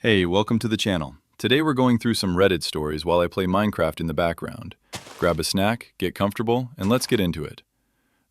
Hey, welcome to the channel. Today we're going through some Reddit stories while I play Minecraft in the background. Grab a snack, get comfortable, and let's get into it.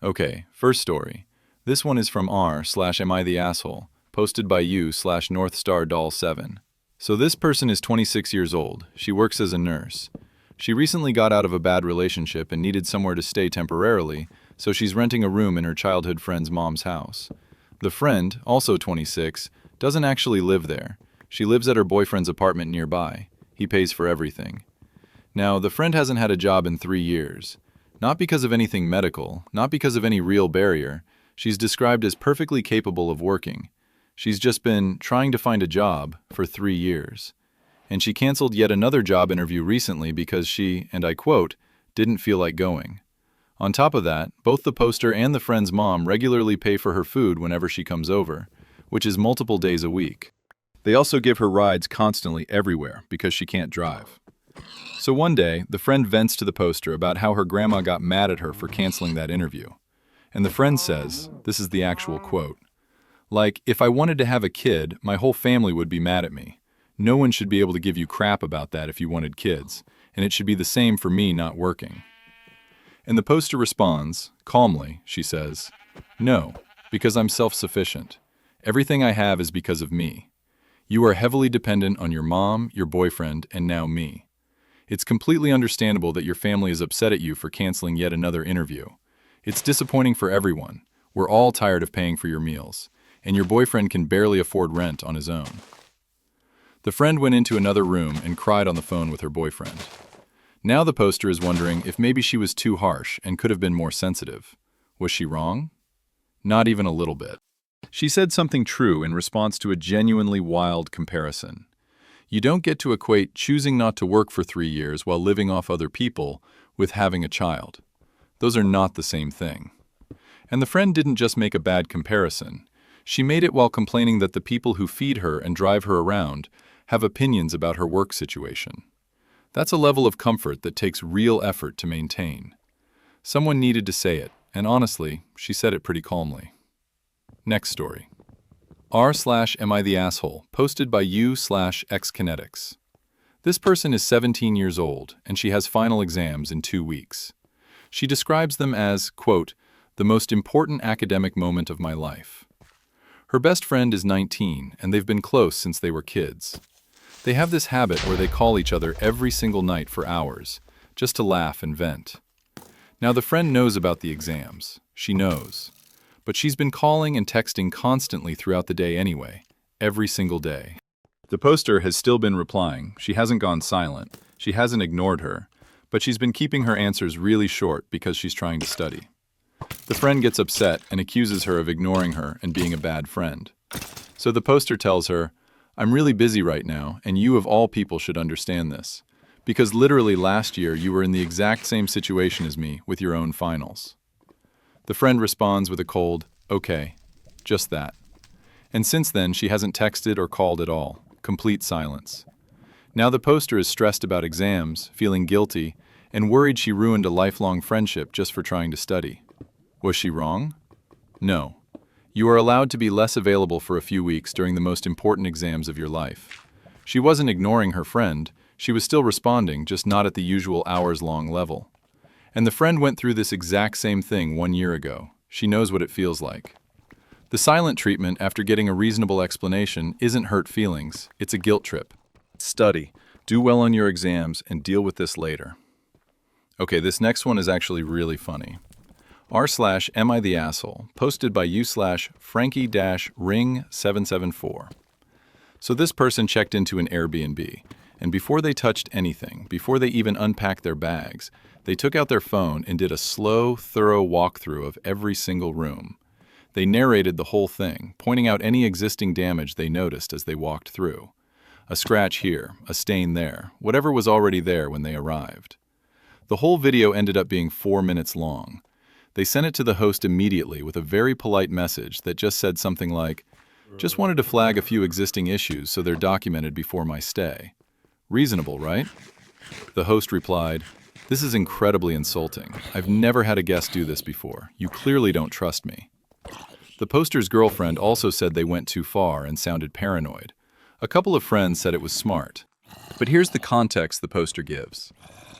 Okay, first story. This one is from r/am I the asshole, posted by you/northstardoll7. So this person is 26 years old. She works as a nurse. She recently got out of a bad relationship and needed somewhere to stay temporarily, so she's renting a room in her childhood friend's mom's house. The friend, also 26, doesn't actually live there. She lives at her boyfriend's apartment nearby. He pays for everything. Now, the friend hasn't had a job in 3 years. Not because of anything medical, not because of any real barrier. She's described as perfectly capable of working. She's just been trying to find a job for 3 years. And she canceled yet another job interview recently because she, and I quote, didn't feel like going. On top of that, both the poster and the friend's mom regularly pay for her food whenever she comes over, which is multiple days a week. They also give her rides constantly everywhere because she can't drive. So one day, the friend vents to the poster about how her grandma got mad at her for canceling that interview. And the friend says, this is the actual quote, like, if I wanted to have a kid, my whole family would be mad at me. No one should be able to give you crap about that if you wanted kids, and it should be the same for me not working. And the poster responds, calmly, she says, no, because I'm self-sufficient. Everything I have is because of me. You are heavily dependent on your mom, your boyfriend, and now me. It's completely understandable that your family is upset at you for canceling yet another interview. It's disappointing for everyone. We're all tired of paying for your meals, and your boyfriend can barely afford rent on his own. The friend went into another room and cried on the phone with her boyfriend. Now the poster is wondering if maybe she was too harsh and could have been more sensitive. Was she wrong? Not even a little bit. She said something true in response to a genuinely wild comparison. You don't get to equate choosing not to work for 3 years while living off other people with having a child. Those are not the same thing. And the friend didn't just make a bad comparison. She made it while complaining that the people who feed her and drive her around have opinions about her work situation. That's a level of comfort that takes real effort to maintain. Someone needed to say it, and honestly, she said it pretty calmly. Next story. r/am I the asshole, posted by you/xkinetics. This person is 17 years old, and she has final exams in 2 weeks. She describes them as, quote, the most important academic moment of my life. Her best friend is 19, and they've been close since they were kids. They have this habit where they call each other every single night for hours, just to laugh and vent. Now the friend knows about the exams. She knows. But she's been calling and texting constantly throughout the day anyway, every single day. The poster has still been replying. She hasn't gone silent. She hasn't ignored her. But she's been keeping her answers really short because she's trying to study. The friend gets upset and accuses her of ignoring her and being a bad friend. So the poster tells her, I'm really busy right now, and you of all people should understand this. Because literally last year you were in the exact same situation as me with your own finals. The friend responds with a cold, okay, just that. And since then, she hasn't texted or called at all. Complete silence. Now the poster is stressed about exams, feeling guilty, and worried she ruined a lifelong friendship just for trying to study. Was she wrong? No. You are allowed to be less available for a few weeks during the most important exams of your life. She wasn't ignoring her friend. She was still responding, just not at the usual hours-long level. And the friend went through this exact same thing 1 year ago. She knows what it feels like. The silent treatment after getting a reasonable explanation isn't hurt feelings, it's a guilt trip. Study, do well on your exams, and deal with this later. Okay, this next one is actually really funny. r/am I the asshole, posted by you/Frankie-Ring774. So this person checked into an Airbnb, and before they touched anything, before they even unpacked their bags, they took out their phone and did a slow, thorough walkthrough of every single room. They narrated the whole thing, pointing out any existing damage they noticed as they walked through. A scratch here, a stain there, whatever was already there when they arrived. The whole video ended up being 4 minutes long. They sent it to the host immediately with a very polite message that just said something like, just wanted to flag a few existing issues so they're documented before my stay. Reasonable, right? The host replied, this is incredibly insulting. I've never had a guest do this before. You clearly don't trust me. The poster's girlfriend also said they went too far and sounded paranoid. A couple of friends said it was smart. But here's the context the poster gives.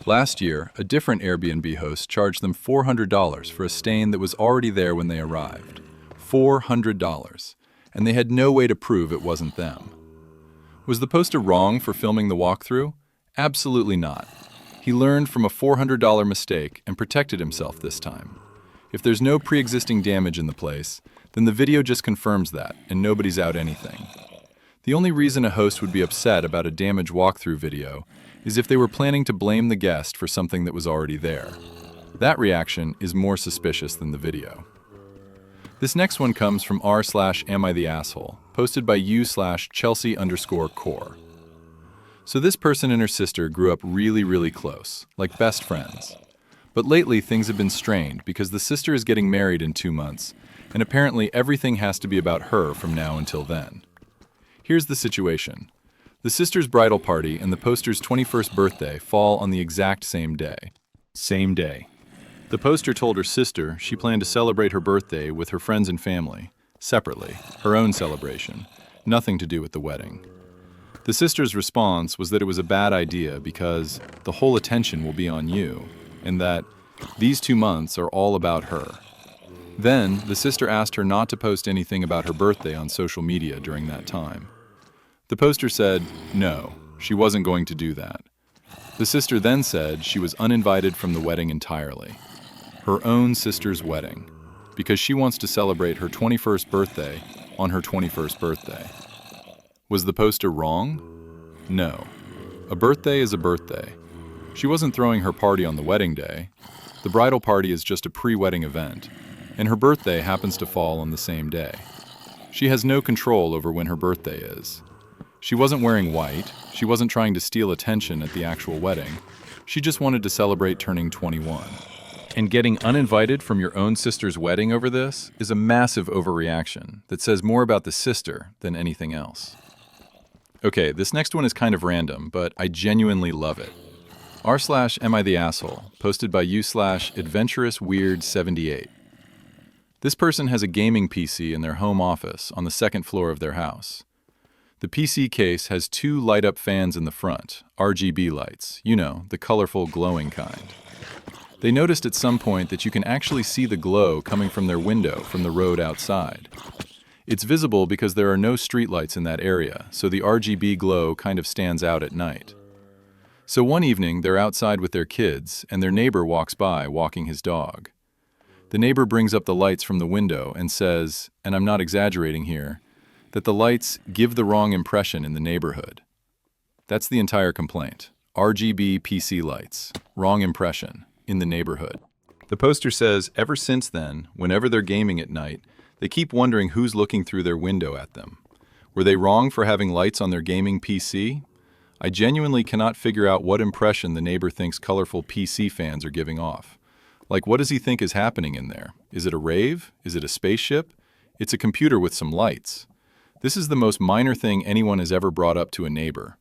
Last year, a different Airbnb host charged them $400 for a stain that was already there when they arrived. $400. And they had no way to prove it wasn't them. Was the poster wrong for filming the walkthrough? Absolutely not. He learned from a $400 mistake and protected himself this time. If there's no pre-existing damage in the place, then the video just confirms that, and nobody's out anything. The only reason a host would be upset about a damaged walkthrough video is if they were planning to blame the guest for something that was already there. That reaction is more suspicious than the video. This next one comes from r/amItheasshole, posted by u/Chelsea_core. So this person and her sister grew up really close, like best friends. But lately things have been strained because the sister is getting married in 2 months, and apparently everything has to be about her from now until then. Here's the situation. The sister's bridal party and the poster's 21st birthday fall on the exact same day. The poster told her sister she planned to celebrate her birthday with her friends and family, separately, her own celebration, nothing to do with the wedding. The sister's response was that it was a bad idea because the whole attention will be on you, and that these 2 months are all about her. Then, the sister asked her not to post anything about her birthday on social media during that time. The poster said no, she wasn't going to do that. The sister then said she was uninvited from the wedding entirely. Her own sister's wedding, because she wants to celebrate her 21st birthday on her 21st birthday. Was the poster wrong? No. A birthday is a birthday. She wasn't throwing her party on the wedding day. The bridal party is just a pre-wedding event, and her birthday happens to fall on the same day. She has no control over when her birthday is. She wasn't wearing white, she wasn't trying to steal attention at the actual wedding, she just wanted to celebrate turning 21. And getting uninvited from your own sister's wedding over this is a massive overreaction that says more about the sister than anything else. Okay, this next one is kind of random, but I genuinely love it. r/amItheasshole, posted by u/AdventurousWeird78. This person has a gaming PC in their home office on the second floor of their house. The PC case has 2 light-up fans in the front, RGB lights, you know, the colorful, glowing kind. They noticed at some point that you can actually see the glow coming from their window from the road outside. It's visible because there are no streetlights in that area, so the RGB glow kind of stands out at night. So one evening, they're outside with their kids, and their neighbor walks by walking his dog. The neighbor brings up the lights from the window and says, and I'm not exaggerating here, that the lights give the wrong impression in the neighborhood. That's the entire complaint. RGB PC lights, wrong impression, in the neighborhood. The poster says ever since then, whenever they're gaming at night, they keep wondering who's looking through their window at them. Were they wrong for having lights on their gaming PC? I genuinely cannot figure out what impression the neighbor thinks colorful PC fans are giving off. Like, what does he think is happening in there? Is it a rave? Is it a spaceship? It's a computer with some lights. This is the most minor thing anyone has ever brought up to a neighbor.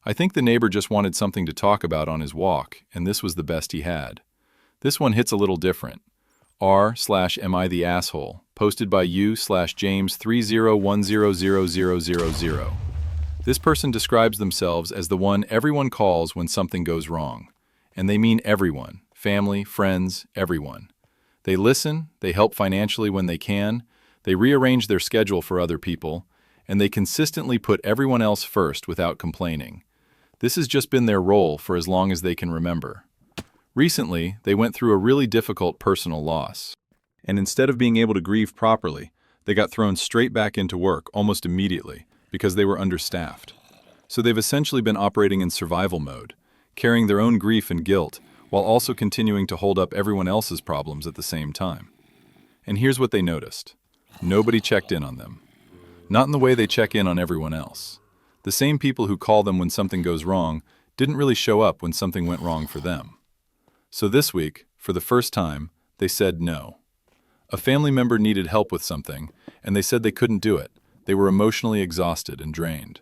I think the neighbor just wanted something to talk about on his walk, and this was the best he had. This one hits a little different. r/amItheasshole, posted by u/James30100000. This person describes themselves as the one everyone calls when something goes wrong. And they mean everyone, family, friends, everyone. They listen, they help financially when they can, they rearrange their schedule for other people, and they consistently put everyone else first without complaining. This has just been their role for as long as they can remember. Recently, they went through a really difficult personal loss. And instead of being able to grieve properly, they got thrown straight back into work almost immediately because they were understaffed. So they've essentially been operating in survival mode, carrying their own grief and guilt while also continuing to hold up everyone else's problems at the same time. And here's what they noticed. Nobody checked in on them. Not in the way they check in on everyone else. The same people who call them when something goes wrong didn't really show up when something went wrong for them. So this week, for the first time, they said no. A family member needed help with something, and they said they couldn't do it. They were emotionally exhausted and drained.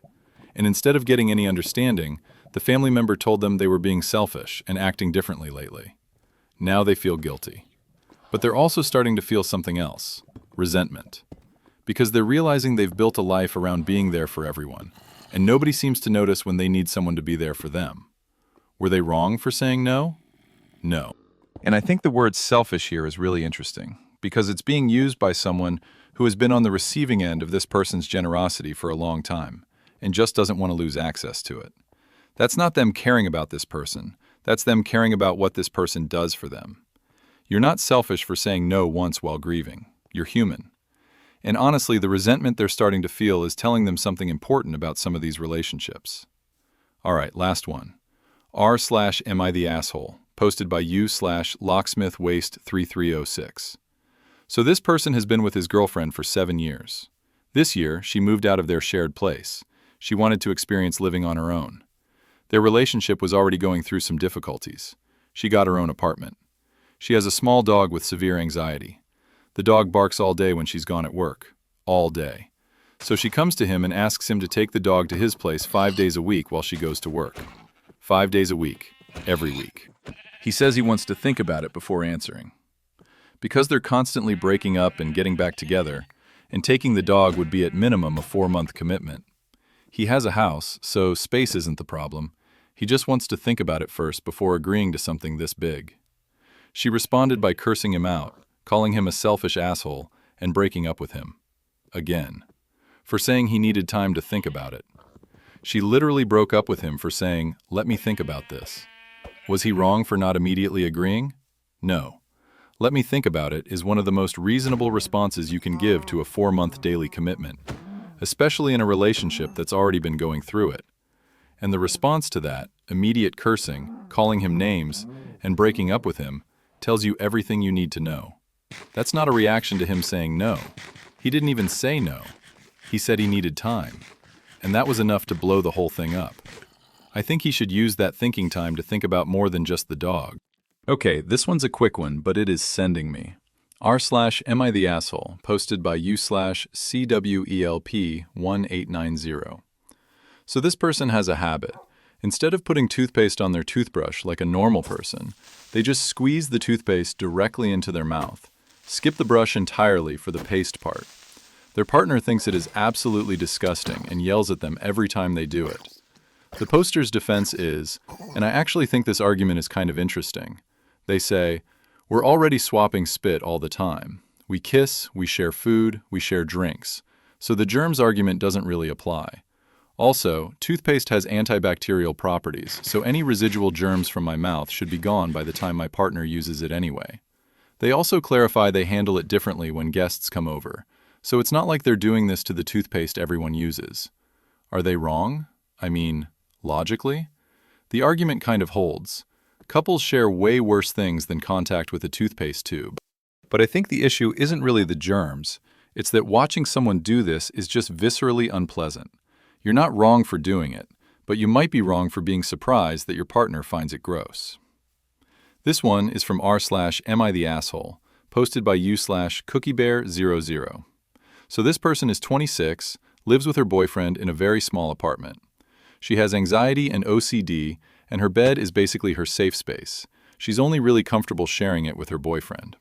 And instead of getting any understanding, the family member told them they were being selfish and acting differently lately. Now they feel guilty. But they're also starting to feel something else, resentment. Because they're realizing they've built a life around being there for everyone, and nobody seems to notice when they need someone to be there for them. Were they wrong for saying no? No. And I think the word selfish here is really interesting, because it's being used by someone who has been on the receiving end of this person's generosity for a long time, and just doesn't want to lose access to it. That's not them caring about this person. That's them caring about what this person does for them. You're not selfish for saying no once while grieving. You're human. And honestly, the resentment they're starting to feel is telling them something important about some of these relationships. All right, last one. R/Am I the Asshole, posted by U/LocksmithWaste3306. So this person has been with his girlfriend for 7 years. This year, she moved out of their shared place. She wanted to experience living on her own. Their relationship was already going through some difficulties. She got her own apartment. She has a small dog with severe anxiety. The dog barks all day when she's gone at work. All day. So she comes to him and asks him to take the dog to his place 5 days a week while she goes to work. 5 days a week. Every week. He says he wants to think about it before answering. Because they're constantly breaking up and getting back together, and taking the dog would be at minimum a 4-month commitment. He has a house, so space isn't the problem. He just wants to think about it first before agreeing to something this big. She responded by cursing him out, calling him a selfish asshole, and breaking up with him. Again. For saying he needed time to think about it. She literally broke up with him for saying, "Let me think about this." Was he wrong for not immediately agreeing? No. "Let me think about it" is one of the most reasonable responses you can give to a 4-month daily commitment, especially in a relationship that's already been going through it. And the response to that, immediate cursing, calling him names, and breaking up with him, tells you everything you need to know. That's not a reaction to him saying no. He didn't even say no. He said he needed time. And that was enough to blow the whole thing up. I think he should use that thinking time to think about more than just the dog. Okay, this one's a quick one, but it is sending me. R/Am I the Asshole, posted by U/CWELP1890. So this person has a habit. Instead of putting toothpaste on their toothbrush like a normal person, they just squeeze the toothpaste directly into their mouth. Skip the brush entirely for the paste part. Their partner thinks it is absolutely disgusting and yells at them every time they do it. The poster's defense is, and I actually think this argument is kind of interesting. They say, "We're already swapping spit all the time. We kiss, we share food, we share drinks. So the germs argument doesn't really apply. Also, toothpaste has antibacterial properties, so any residual germs from my mouth should be gone by the time my partner uses it anyway." They also clarify they handle it differently when guests come over, so it's not like they're doing this to the toothpaste everyone uses. Are they wrong? I mean, logically? The argument kind of holds. Couples share way worse things than contact with a toothpaste tube. But I think the issue isn't really the germs. It's that watching someone do this is just viscerally unpleasant. You're not wrong for doing it, but you might be wrong for being surprised that your partner finds it gross. This one is from R/Am I the Asshole, posted by U/CookieBear00. So this person is 26, lives with her boyfriend in a very small apartment. She has anxiety and OCD, and her bed is basically her safe space. She's only really comfortable sharing it with her boyfriend.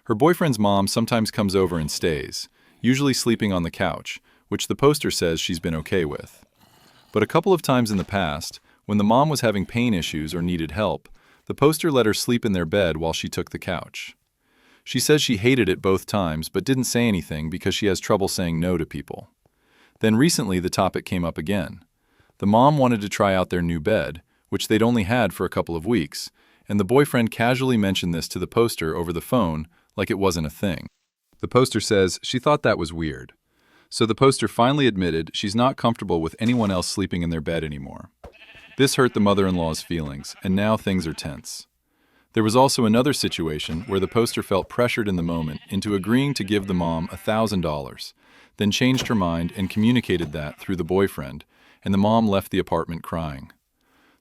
Her boyfriend's mom sometimes comes over and stays, usually sleeping on the couch, which the poster says she's been okay with. But a couple of times in the past, when the mom was having pain issues or needed help, the poster let her sleep in their bed while she took the couch. She says she hated it both times but didn't say anything because she has trouble saying no to people. Then recently the topic came up again. The mom wanted to try out their new bed, which they'd only had for a couple of weeks, and the boyfriend casually mentioned this to the poster over the phone like it wasn't a thing. The poster says she thought that was weird. So the poster finally admitted she's not comfortable with anyone else sleeping in their bed anymore. This hurt the mother-in-law's feelings, and now things are tense. There was also another situation where the poster felt pressured in the moment into agreeing to give the mom $1,000, then changed her mind and communicated that through the boyfriend, and the mom left the apartment crying.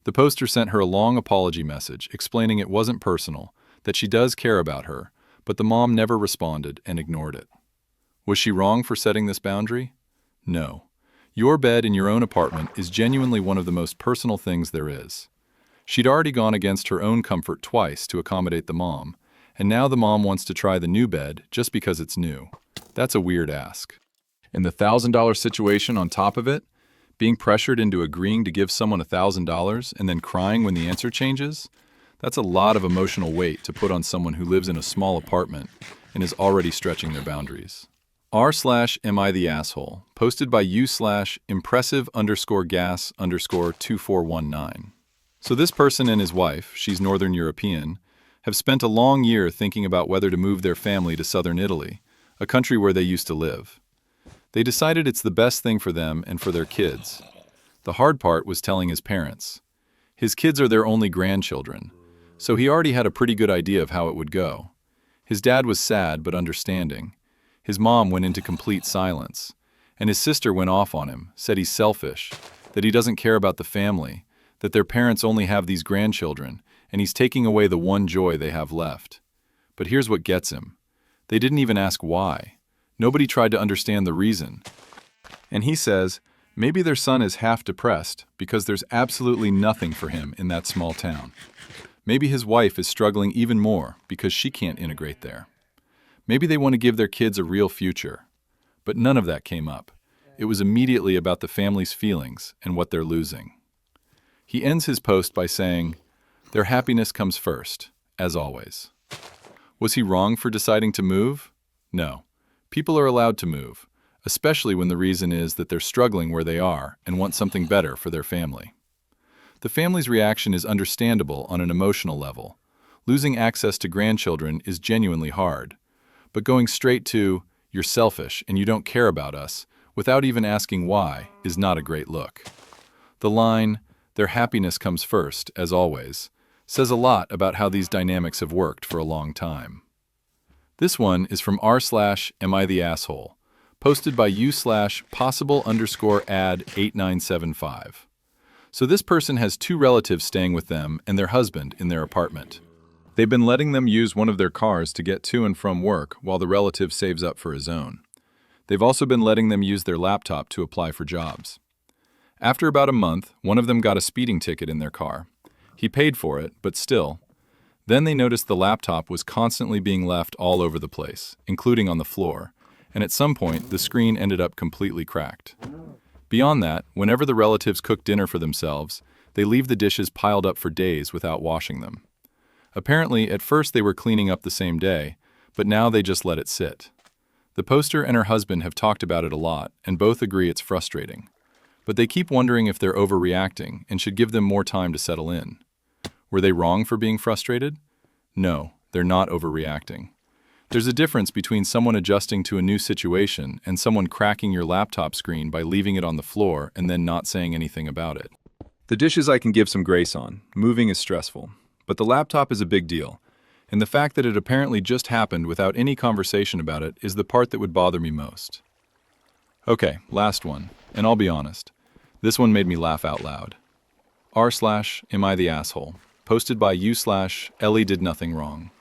The poster sent her a long apology message explaining it wasn't personal, that she does care about her, but the mom never responded and ignored it. Was she wrong for setting this boundary? No. Your bed in your own apartment is genuinely one of the most personal things there is. She'd already gone against her own comfort twice to accommodate the mom, and now the mom wants to try the new bed just because it's new. That's a weird ask. And the $1,000 situation on top of it? Being pressured into agreeing to give someone $1,000 and then crying when the answer changes? That's a lot of emotional weight to put on someone who lives in a small apartment and is already stretching their boundaries. R/am I the asshole, posted by u/impressive_gas_2419. So this person and his wife, she's Northern European, have spent a long year thinking about whether to move their family to southern Italy, a country where they used to live. They decided it's the best thing for them and for their kids. The hard part was telling his parents. His kids are their only grandchildren, so he already had a pretty good idea of how it would go. His dad was sad but understanding. His mom went into complete silence, and his sister went off on him, said he's selfish, that he doesn't care about the family, that their parents only have these grandchildren, and he's taking away the one joy they have left. But here's what gets him. They didn't even ask why. Nobody tried to understand the reason. And he says, maybe their son is half depressed because there's absolutely nothing for him in that small town. Maybe his wife is struggling even more because she can't integrate there. Maybe they want to give their kids a real future. But none of that came up. It was immediately about the family's feelings and what they're losing. He ends his post by saying, their happiness comes first, as always. Was he wrong for deciding to move? No. People are allowed to move, especially when the reason is that they're struggling where they are and want something better for their family. The family's reaction is understandable on an emotional level. Losing access to grandchildren is genuinely hard. But going straight to, you're selfish and you don't care about us, without even asking why, is not a great look. The line, their happiness comes first, as always, says a lot about how these dynamics have worked for a long time. This one is from r/am I the asshole, posted by u/possible_ad8975. So this person has two relatives staying with them and their husband in their apartment. They've been letting them use one of their cars to get to and from work while the relative saves up for his own. They've also been letting them use their laptop to apply for jobs. After about a month, one of them got a speeding ticket in their car. He paid for it, but still. Then they noticed the laptop was constantly being left all over the place, including on the floor, and at some point the screen ended up completely cracked. Beyond that, whenever the relatives cook dinner for themselves, they leave the dishes piled up for days without washing them. Apparently, at first they were cleaning up the same day, but now they just let it sit. The poster and her husband have talked about it a lot, and both agree it's frustrating. But they keep wondering if they're overreacting and should give them more time to settle in. Were they wrong for being frustrated? No, they're not overreacting. There's a difference between someone adjusting to a new situation and someone cracking your laptop screen by leaving it on the floor and then not saying anything about it. The dishes I can give some grace on. Moving is stressful. But the laptop is a big deal. And the fact that it apparently just happened without any conversation about it is the part that would bother me most. Okay, last one. And I'll be honest. This one made me laugh out loud. r/am I the asshole, posted by u/Ellie did nothing wrong.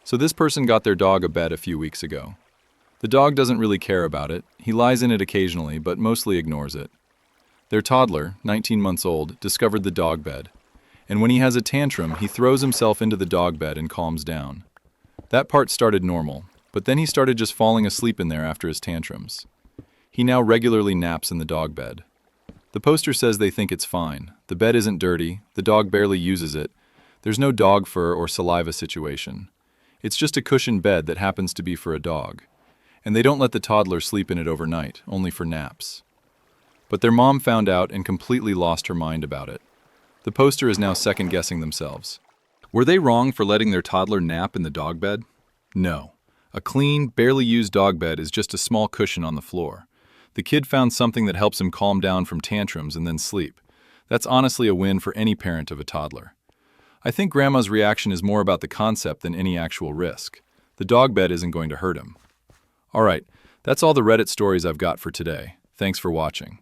So this person got their dog a bed a few weeks ago. The dog doesn't really care about it. He lies in it occasionally, but mostly ignores it. Their toddler, 19 months old, discovered the dog bed. And when he has a tantrum, he throws himself into the dog bed and calms down. That part started normal, but then he started just falling asleep in there after his tantrums. He now regularly naps in the dog bed. The poster says they think it's fine. The bed isn't dirty, the dog barely uses it, there's no dog fur or saliva situation. It's just a cushioned bed that happens to be for a dog. And they don't let the toddler sleep in it overnight, only for naps. But their mom found out and completely lost her mind about it. The poster is now second-guessing themselves. Were they wrong for letting their toddler nap in the dog bed? No. A clean, barely used dog bed is just a small cushion on the floor. The kid found something that helps him calm down from tantrums and then sleep. That's honestly a win for any parent of a toddler. I think Grandma's reaction is more about the concept than any actual risk. The dog bed isn't going to hurt him. Alright, that's all the Reddit stories I've got for today. Thanks for watching.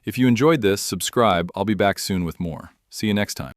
If you enjoyed this, subscribe. I'll be back soon with more. See you next time.